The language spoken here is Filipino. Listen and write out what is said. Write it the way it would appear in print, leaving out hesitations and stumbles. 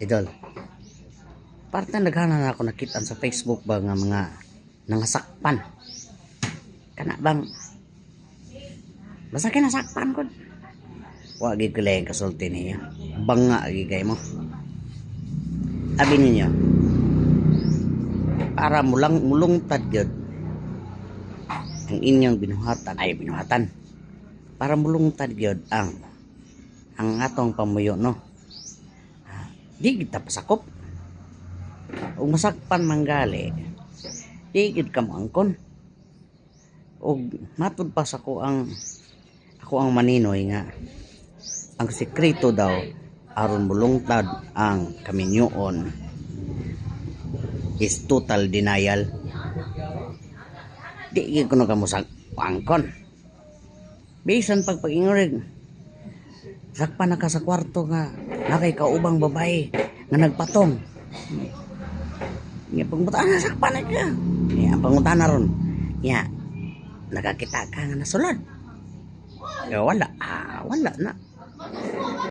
Idol, parte naghanan ako nakitaan sa Facebook ba nga mga nangasakpan. Kana bang basta kinasakpan ko. Wa gid ko lang kasulti niya. Banga gigay mo. Abi ninyo. Para mulungtad gyud ang inyong binuhatan. Para mulungtad gyud ang atong pamuyo, no. Di kita pasakop. Ug masakpan manggali, di gid ka maangkon. Ug matud pa sa ako ang maninoy nga ang sekreto daw aron mulungtad ang kaminyoon is total denial. Di gid kuno ka angkon. Bisan pag-ingorig sakpan na ka sa kwarto nga nakay kaubang babae nga nagpatong. Nga pangutan na sakpan na siya. Ang pangutan na ron. Nga nakakita ka nga nasulod. Wala na.